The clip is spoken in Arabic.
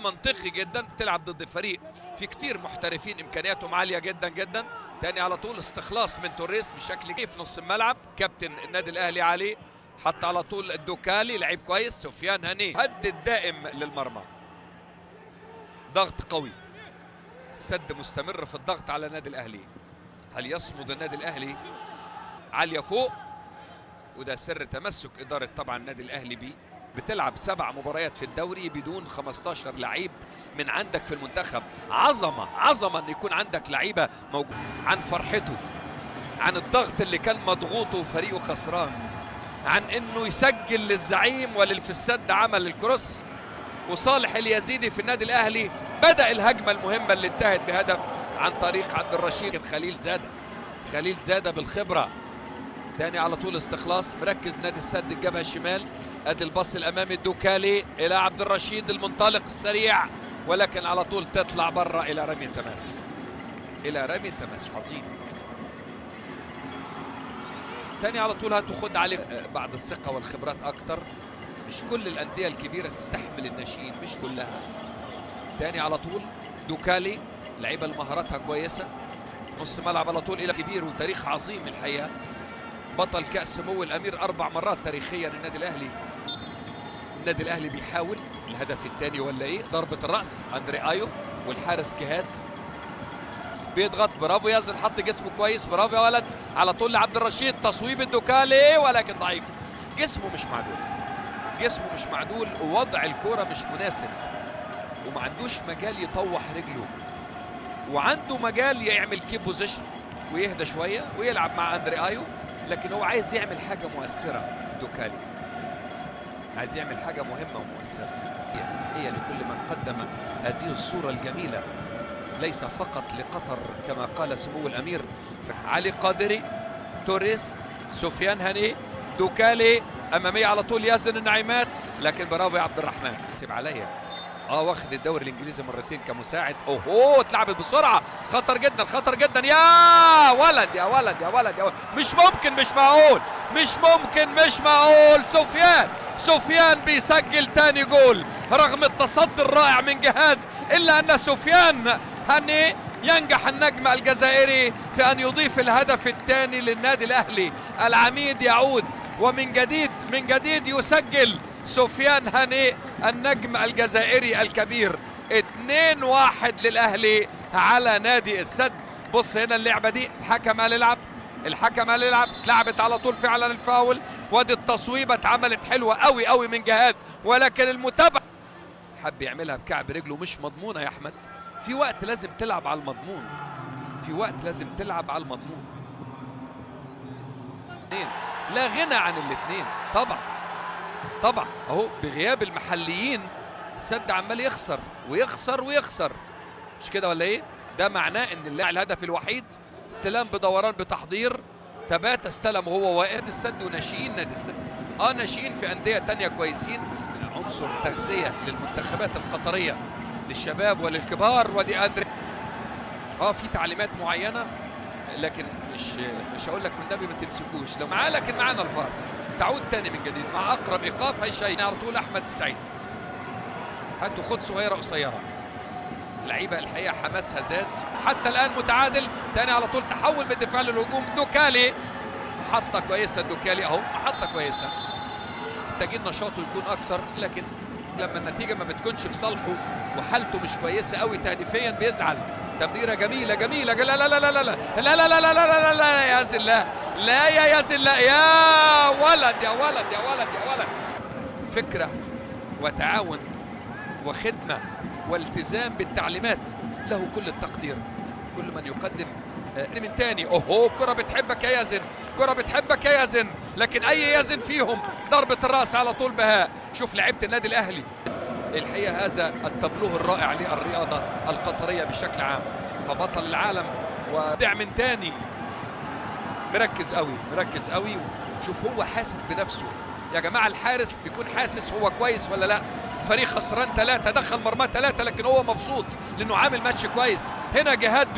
منطقي جدا. تلعب ضد فريق في كتير محترفين امكانياتهم عاليه جدا جدا. تاني على طول استخلاص من توريس بشكل جيد في نص الملعب. كابتن النادي الاهلي علي حط على طول الدوكالي، لعيب كويس. سفيان هني هدد دائم للمرمى، ضغط قوي، سد مستمر في الضغط على النادي الاهلي. هل يصمد النادي الاهلي؟ عاليه فوق، وده سر تمسك اداره طبعا النادي الاهلي بيه. بتلعب 7 مباريات في الدوري بدون 15 لعيب من عندك في المنتخب. عظمه ان يكون عندك لعيبه موجود. عن فرحته، عن الضغط اللي كان مضغوطه وفريقه خسران، عن انه يسجل للزعيم وللي في السد عمل الكروس. وصالح اليزيدي في النادي الاهلي بدأ الهجمه المهمه اللي انتهت بهدف عن طريق عبد الرشيد. خليل زاده بالخبره. تاني على طول استخلاص، مركز نادي السد الجبهه الشمال. ادي الباص الامامي الدوكالي الى عبد الرشيد المنطلق السريع، ولكن على طول تطلع بره الى رمي التماس. عظيم. تاني على طول هتاخد عليه بعد الثقه والخبرات اكتر. مش كل الانديه الكبيره تستحمل الناشئين، مش كلها. تاني على طول دوكالي، لعيبه مهاراتها كويسه. نص ملعب على طول الى كبير وتاريخ عظيم الحقيقه. بطل كأس سمو الأمير 4 مرات تاريخيا النادي الأهلي بيحاول الهدف الثاني ولا إيه؟ ضربة الرأس أندري آيو والحارس جهاد بيضغط. برافو ياسر، حط جسمه كويس. برافو يا ولد. على طول لعبد الرشيد، تصويب الدوكالي ولكن ضعيف. جسمه مش معدول ووضع الكرة مش مناسب، وما عندوش مجال يطوح رجله، وعنده مجال يعمل كيب بوزيشن ويهدى شوية ويلعب مع أندري آيو. لكن هو عايز يعمل حاجة مؤثرة. دوكالي عايز يعمل حاجة مهمة ومؤثرة. هي لكل من قدم هذه الصورة الجميلة، ليس فقط لقطر كما قال سمو الأمير. علي قادري، توريس، سفيان هني، دوكالي أمامية على طول ياسر النعيمات. لكن برافو يا عبد الرحمن. سيب عليا. واخد الدوري الانجليزي مرتين كمساعد. اتلعبت بسرعه، خطر جدا يا ولد. مش معقول. سفيان بيسجل تاني جول رغم التصدي الرائع من جهاد، الا ان سفيان هني ينجح النجم الجزائري في ان يضيف الهدف الثاني للنادي الاهلي. العميد يعود ومن جديد يسجل سفيان هني النجم الجزائري الكبير. 2-1 للأهلي على نادي السد. بص هنا اللعبة دي، الحكم قال العب، اتلعبت على طول فعلا الفاول. وادي التصويبة اتعملت حلوة قوي من جهاد، ولكن المتابعة حب يعملها بكعب رجله. مش مضمونة يا أحمد. في وقت لازم تلعب على المضمون. لا غنى عن الاثنين طبعا. اهو بغياب المحليين السد عمال يخسر. مش كده ولا ايه؟ ده معناه ان الهدف الوحيد استلام بدوران بتحضير. تبات استلم وهو واقف. السد وناشئين نادي السد ناشئين في انديه تانية كويسين. عنصر تغذيه للمنتخبات القطريه للشباب وللكبار. ودي ادري في تعليمات معينه، لكن مش هقول لك والنبي ما تمسكوش لو معاه، لكن معانا الفار. تعود تاني من جديد مع اقرب ايقاف. هيشيل على طول احمد السعيد. هاتوا خد صغيره قصيره. اللعيبه الحقيقه حماسها زاد. حتى الان متعادل. تاني على طول تحول من الدفاع للهجوم. دوكالي محطه كويسه. الدوكالي اهو محطه كويسه. محتاجين نشاطه يكون اكتر، لكن لما النتيجه ما بتكونش في صالحه وحالته مش كويسه قوي تهديفيا بيزعل. تمريره جميله. لا يا ياسر، لا يا ياسر، لا يا ولد. فكره وتعاون وخدمه والتزام بالتعليمات، له كل التقدير. كل من يقدم من تاني. كره بتحبك يا يزن، لكن اي يزن فيهم. ضربه الراس على طول بهاء. شوف لعيبه النادي الاهلي الحقيقه، هذا التابلوه الرائع للرياضه القطريه بشكل عام. فبطل العالم ودع من تاني. مركز قوي. شوف هو حاسس بنفسه يا جماعه. الحارس بيكون حاسس هو كويس ولا لا. فريق خسران 3، دخل مرماه 3، لكن هو مبسوط لانه عامل ماتش كويس. هنا جهاد